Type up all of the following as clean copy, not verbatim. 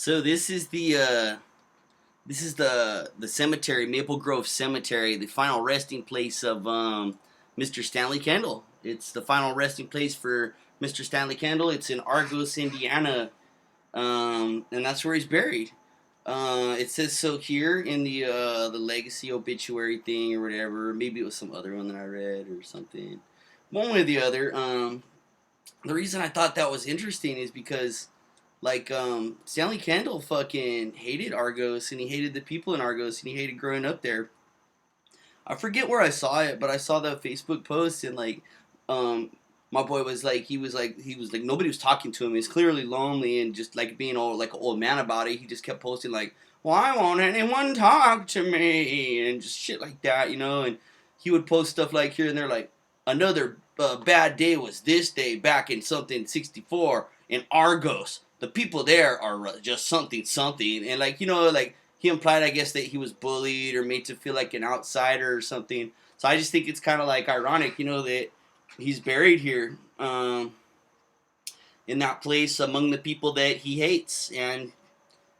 So this is the cemetery, Maple Grove Cemetery, the final resting place of Mr. Stanley Kendall. It's the final resting place for Mr. Stanley Kendall. It's in Argos, Indiana, and that's where he's buried. It says so here in the legacy obituary thing or whatever. Maybe it was some other one that I read or something. One way or the other. The reason I thought that was interesting is because Stanley Kendall fucking hated Argos, and he hated the people in Argos, and he hated growing up there. I forget where I saw it, but I saw the Facebook post, and um my boy was like, he was like nobody was talking to him. He's clearly lonely and just like being all like an old man about it. He just kept posting like, why won't anyone talk to me, and just shit like that, and he would post stuff like here and there, like another bad day was this day back in something 64 in Argos. The people there are just something something, and like he implied, I guess, that he was bullied or made to feel like an outsider or something. So I just think it's kind of like ironic, that he's buried here, in that place among the people that he hates, and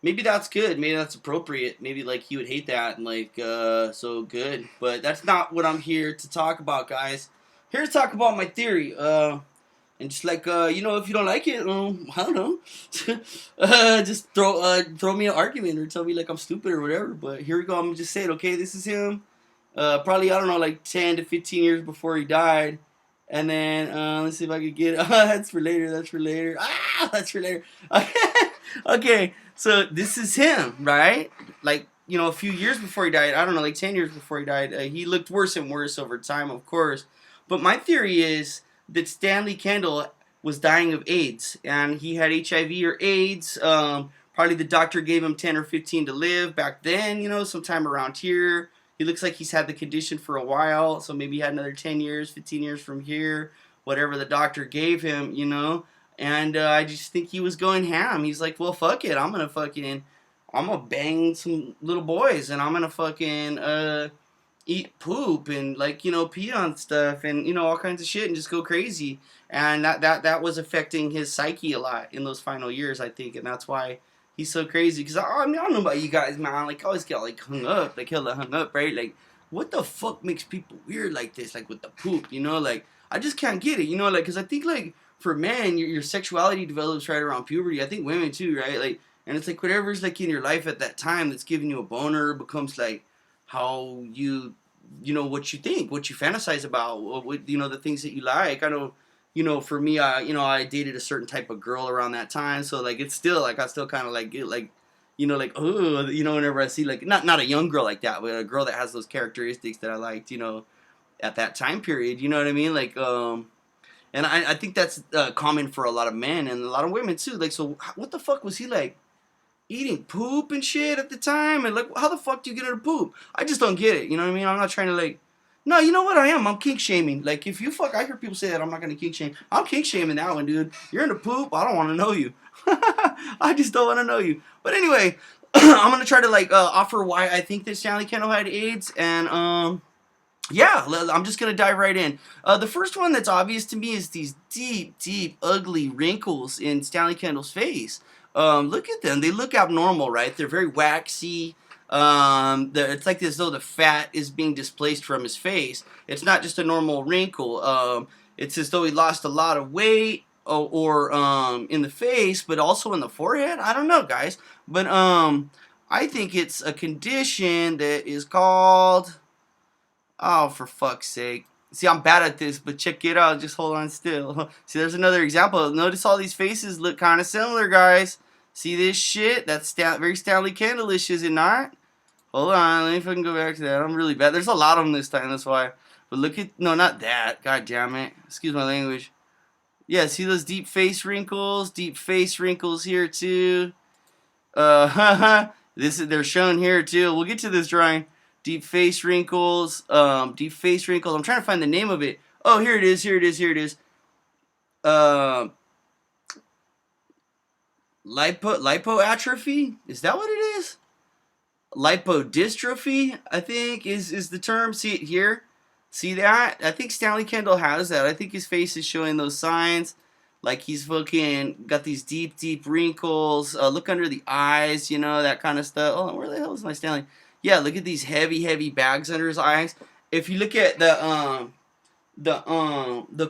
maybe that's good. Maybe that's appropriate. Maybe like he would hate that, and so good. But that's not what I'm here to talk about, guys. Here to talk about my theory. And just if you don't like it, I don't know. Just throw me an argument or tell me like I'm stupid or whatever. But here we go. I'm gonna just say it. Okay, this is him. Probably, I don't know, like 10 to 15 years before he died. And then let's see if I could get. That's for later. That's for later. That's for later. Okay, so this is him, right? Like, a few years before he died. I don't know, like 10 years before he died. He looked worse and worse over time, of course. But my theory is that Stanley Kendall was dying of AIDS, and he had HIV or AIDS. Probably the doctor gave him 10 or 15 to live back then, sometime around here. He looks like he's had the condition for a while, so maybe he had another 10 years, 15 years from here, whatever the doctor gave him. And I just think he was going ham. He's like, well, fuck it. I'm gonna bang some little boys, and I'm gonna fucking, eat poop and pee on stuff and all kinds of shit and just go crazy. And that was affecting his psyche a lot in those final years, I think, and that's why he's so crazy. Because I don't know about you guys, man. Like, I always get like hung up, like hella hung up, right? Like, what the fuck makes people weird like this, like with the poop, like I just can't get it, like, because I think like for men your sexuality develops right around puberty. I think women too, right? Like, and it's like whatever's like in your life at that time that's giving you a boner becomes like how what you think, what you fantasize about, what the things that you like. I know, for me, I dated a certain type of girl around that time, so like it's still like I still kind of like get like, like, oh, whenever I see like not a young girl like that, but a girl that has those characteristics that I liked, at that time period. You know what I mean? Like, and I think that's common for a lot of men and a lot of women too. Like, so what the fuck was he like? Eating poop and shit at the time, and like, how the fuck do you get into poop? I just don't get it. You know what I mean? I'm not trying to like. No, you know what I am? I'm kink shaming. Like, if you fuck, I hear people say that I'm not gonna kink shame. I'm kink shaming that one, dude. You're into poop. I don't want to know you. I just don't want to know you. But anyway, I'm gonna try to like offer why I think that Stanley Kendall had AIDS, and yeah, I'm just gonna dive right in. The first one that's obvious to me is these deep, deep, ugly wrinkles in Stanley Kendall's face. Look at them. They look abnormal, right? They're very waxy. It's like as though the fat is being displaced from his face. It's not just a normal wrinkle. It's as though he lost a lot of weight, or in the face, but also in the forehead. I don't know, guys. But I think it's a condition that is called. Oh, for fuck's sake. See, I'm bad at this, but check it out. Just hold on still. See, there's another example. Notice all these faces look kind of similar, guys. See this shit? That's very Stanley Kendall-ish, is it not? Hold on. Let me fucking go back to that. I'm really bad. There's a lot of them this time, that's why. But look at... No, not that. God damn it. Excuse my language. Yeah, see those deep face wrinkles? Deep face wrinkles here, too. They're shown here, too. We'll get to this drawing. Deep face wrinkles. Deep face wrinkles. I'm trying to find the name of it. Oh, here it is. Here it is. Here it is. Lipoatrophy? Is that what it is? Lipodystrophy, I think, is the term. See it here? See that? I think Stanley Kendall has that. I think his face is showing those signs. Like he's fucking got these deep, deep wrinkles. Look under the eyes, you know, that kind of stuff. Oh, where the hell is my Stanley? Yeah, look at these heavy, heavy bags under his eyes. If you look at the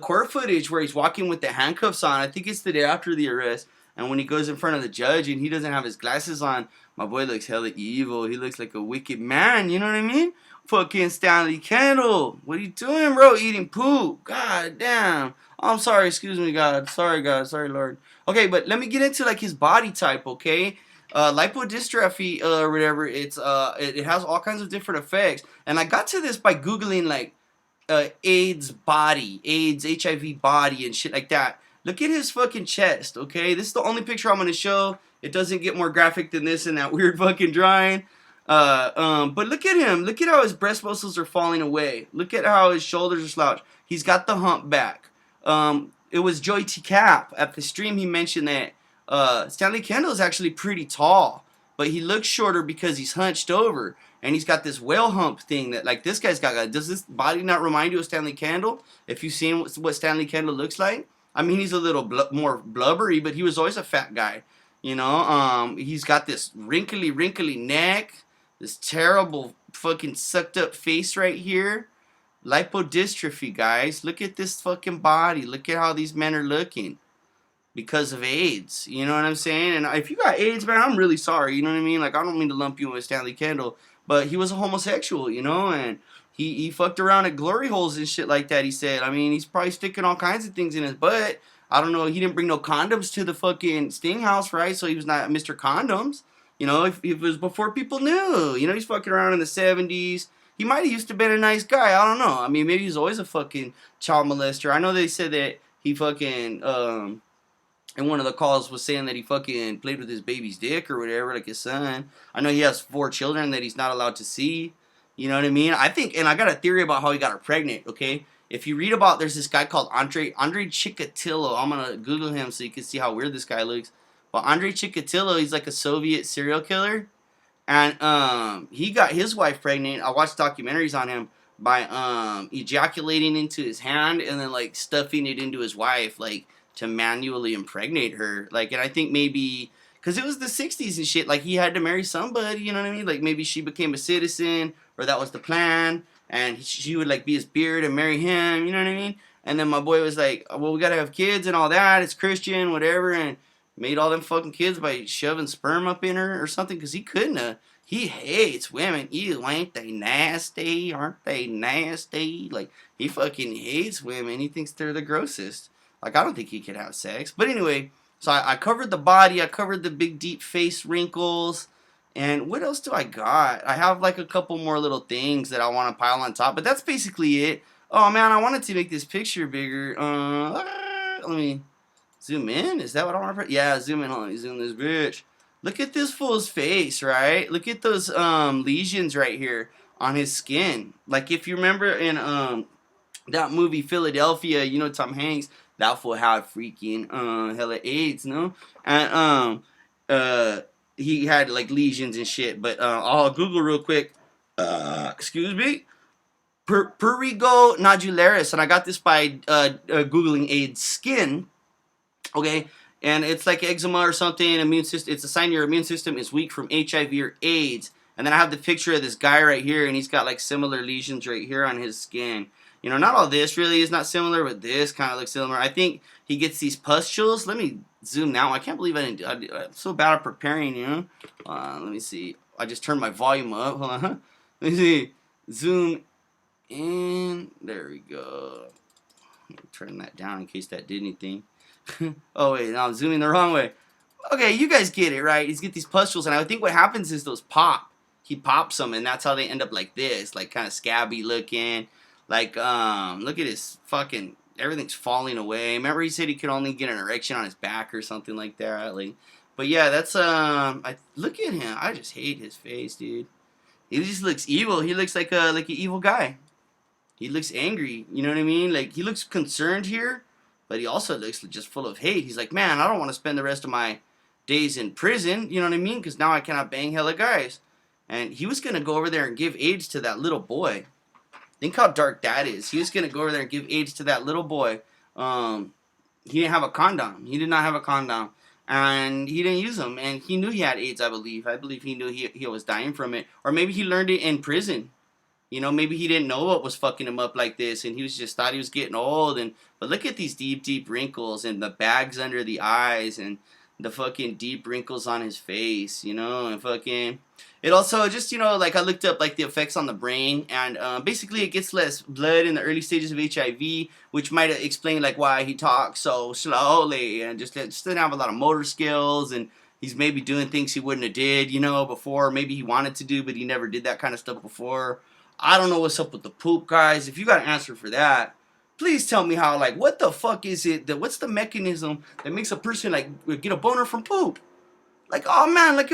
court footage where he's walking with the handcuffs on, I think it's the day after the arrest. And when he goes in front of the judge and he doesn't have his glasses on, my boy looks hella evil. He looks like a wicked man. You know what I mean? Fucking Stanley Kendall. What are you doing, bro? Eating poop. God damn. Oh, I'm sorry. Excuse me, God. Sorry, God. Sorry, Lord. Okay, but let me get into like his body type, okay? Lipodystrophy or whatever. It has all kinds of different effects. And I got to this by Googling like AIDS body, AIDS, HIV body, and shit like that. Look at his fucking chest, okay? This is the only picture I'm gonna show. It doesn't get more graphic than this in that weird fucking drawing. But look at him. Look at how his breast muscles are falling away. Look at how his shoulders are slouched. He's got the hump back. It was Joy TCaP at the stream. He mentioned that Stanley Kendall is actually pretty tall, but he looks shorter because he's hunched over. And he's got this whale hump thing that, like, this guy's got. Does this body not remind you of Stanley Kendall? If you've seen what Stanley Kendall looks like? I mean, he's a little more blubbery, but he was always a fat guy. You know, he's got this wrinkly neck, this terrible fucking sucked up face right here. Lipodystrophy, guys. Look at this fucking body. Look at how these men are looking because of AIDS. You know what I'm saying? And if you got AIDS, man, I'm really sorry. You know what I mean? Like, I don't mean to lump you in with Stanley Kendall, but he was a homosexual, you know, and he fucked around at glory holes and shit like that, he said. I mean, he's probably sticking all kinds of things in his butt. I don't know. He didn't bring no condoms to the fucking Sting house, right? So he was not Mr. Condoms. You know, if it was before people knew. You know, he's fucking around in the 70s. He might have used to been a nice guy. I don't know. I mean, maybe he's always a fucking child molester. I know they said that he fucking, and one of the calls was saying that he fucking played with his baby's dick or whatever, like his son. I know he has 4 children that he's not allowed to see. You know what I mean? I think, and I got a theory about how he got her pregnant, okay? If you read about, there's this guy called Andre Chikatilo. I'm going to Google him so you can see how weird this guy looks. But Andre Chikatilo, he's like a Soviet serial killer. And he got his wife pregnant. I watched documentaries on him by ejaculating into his hand and then like stuffing it into his wife, like to manually impregnate her. Like, and I think maybe because it was the 60s and shit, like he had to marry somebody, you know what I mean? Like maybe she became a citizen or that was the plan and she would like be his beard and marry him, you know what I mean? And then my boy was like, well, we gotta have kids and all that. It's Christian, whatever, and made all them fucking kids by shoving sperm up in her or something because he couldn't have. He hates women. Ew, ain't they nasty? Aren't they nasty? Like, he fucking hates women. He thinks they're the grossest. Like, I don't think he could have sex. But anyway, so I covered the body. I covered the big, deep face wrinkles. And what else do I got? I have, like, a couple more little things that I want to pile on top. But that's basically it. Oh, man, I wanted to make this picture bigger. Let me zoom in. Is that what I want to... Yeah, zoom in. Hold on. Let me zoom this bitch. Look at this fool's face, right? Look at those lesions right here on his skin. Like, if you remember in that movie Philadelphia, you know, Tom Hanks, that fool had freaking hella AIDS, no? And he had like lesions and shit. But I'll Google real quick. Excuse me. Prurigo nodularis, and I got this by googling AIDS skin. Okay, and it's like eczema or something. Immune system. It's a sign your immune system is weak from HIV or AIDS. And then I have the picture of this guy right here, and he's got like similar lesions right here on his skin. You know, not all this really is not similar, but this kind of looks similar. I think he gets these pustules. Let me zoom now. I can't believe I didn't. I'm so bad at preparing, you know. Let me see. I just turned my volume up. Hold on. Let me see. Zoom in. There we go. Let me turn that down in case that did anything. Oh wait, now I'm zooming the wrong way. Okay, you guys get it, right? He's get these pustules, and I think what happens is those pop. He pops them, and that's how they end up like this, like kind of scabby looking. Like, look at his fucking, everything's falling away. Remember he said he could only get an erection on his back or something like that. Like, but yeah, that's look at him. I just hate his face, dude. He just looks evil. He looks like an evil guy. He looks angry. You know what I mean? Like, he looks concerned here. But he also looks just full of hate. He's like, man, I don't want to spend the rest of my days in prison. You know what I mean? Because now I cannot bang hella guys. And he was going to go over there and give AIDS to that little boy. Think how dark that is. He was going to go over there and give AIDS to that little boy. he didn't have a condom. He did not have a condom. And he didn't use them. And he knew he had AIDS, I believe. I believe he knew he was dying from it. Or maybe he learned it in prison. You know, maybe he didn't know what was fucking him up like this, and he was just thought he was getting old. And but look at these deep, deep wrinkles and the bags under the eyes and the fucking deep wrinkles on his face. You know, and fucking it also just like I looked up like the effects on the brain, and basically it gets less blood in the early stages of HIV, which might explain like why he talks so slowly and just didn't have a lot of motor skills, and he's maybe doing things he wouldn't have did before. Maybe he wanted to do, but he never did that kind of stuff before. I don't know what's up with the poop, guys. If you got an answer for that, please tell me how, like, what the fuck is it, what's the mechanism that makes a person, like, get a boner from poop? Like, oh, man, like,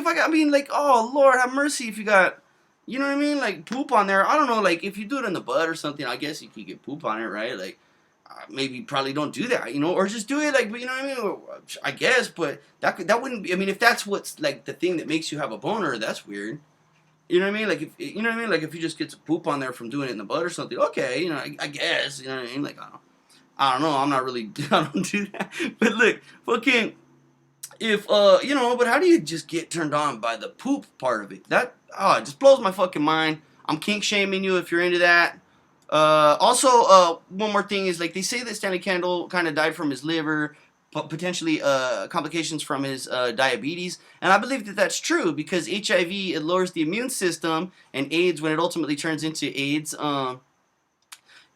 oh, Lord, have mercy if you got, you know what I mean, like, poop on there. I don't know, like, if you do it in the butt or something, I guess you could get poop on it, right? Like, maybe probably don't do that, or just do it, like, you know what I mean? I guess, but that wouldn't be, I mean, if that's what's, like, the thing that makes you have a boner, that's weird. You know what I mean? Like if you just get some poop on there from doing it in the butt or something, okay, I guess, you know what I mean? Like I don't know, I'm not really I don't do that. But look, fucking if but how do you just get turned on by the poop part of it? That it just blows my fucking mind. I'm kink shaming you if you're into that. Also, one more thing is, like, they say that Stanley Kendall kind of died from his liver, potentially complications from his diabetes, and I believe that that's true because HIV, it lowers the immune system, and AIDS, when it ultimately turns into AIDS,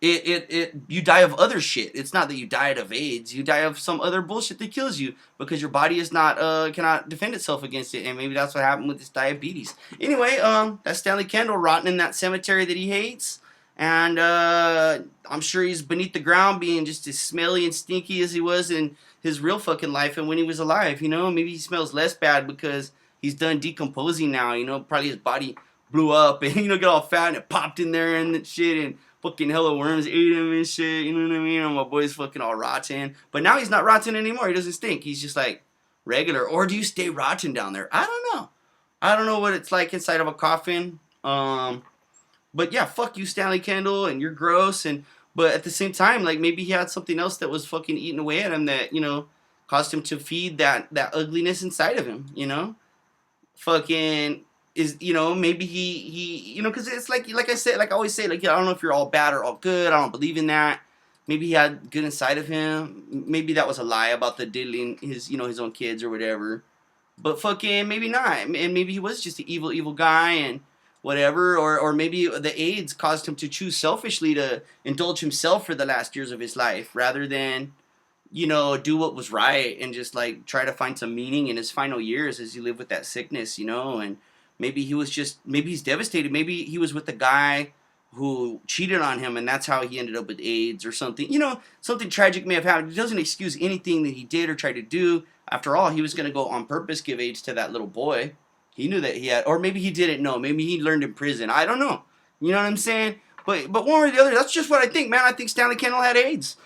you die of other shit. It's not that you died of AIDS, you die of some other bullshit that kills you because your body is not cannot defend itself against it, and maybe that's what happened with this diabetes. Anyway, that's Stanley Kendall rotting in that cemetery that he hates. And I'm sure he's beneath the ground being just as smelly and stinky as he was in his real fucking life and when he was alive, Maybe he smells less bad because he's done decomposing now, Probably his body blew up and, got all fat and it popped in there and shit, and fucking hella worms ate him and shit, you know what I mean? And my boy's fucking all rotten. But now he's not rotten anymore. He doesn't stink. He's just like regular. Or do you stay rotten down there? I don't know. I don't know what it's like inside of a coffin. But yeah, fuck you, Stanley Kendall, and you're gross. But at the same time, like, maybe he had something else that was fucking eating away at him that, caused him to feed that ugliness inside of him, Fucking is, maybe he because it's like I said, like I always say, like, I don't know if you're all bad or all good. I don't believe in that. Maybe he had good inside of him. Maybe that was a lie about the diddling his, his own kids or whatever. But fucking maybe not. And maybe he was just an evil, evil guy and whatever, or maybe the AIDS caused him to choose selfishly to indulge himself for the last years of his life rather than, do what was right and just, like, try to find some meaning in his final years as he lived with that sickness, and maybe he's devastated. Maybe he was with a guy who cheated on him and that's how he ended up with AIDS or something. Something tragic may have happened. It doesn't excuse anything that he did or tried to do. After all, he was going to go on purpose give AIDS to that little boy. He knew that he had, or maybe he didn't know. Maybe he learned in prison. I don't know. You know what I'm saying? But one or the other, that's just what I think, man. I think Stanley Kendall had AIDS.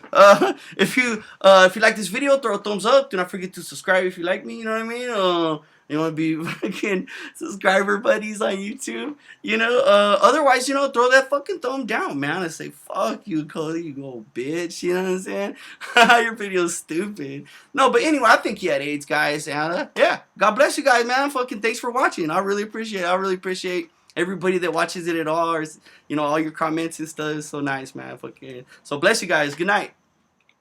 If you like this video, throw a thumbs up. Do not forget to subscribe if you like me. You know what I mean? You want to be fucking subscriber buddies on YouTube. Otherwise, throw that fucking thumb down, man, and say, fuck you, Cody, you old bitch. You know what I'm saying? Your video's stupid. No, but anyway, I think he had AIDS, guys. And yeah, God bless you guys, man. Fucking thanks for watching. I really appreciate everybody that watches it at all. Or, all your comments and stuff is so nice, man. Fucking. So bless you guys. Good night.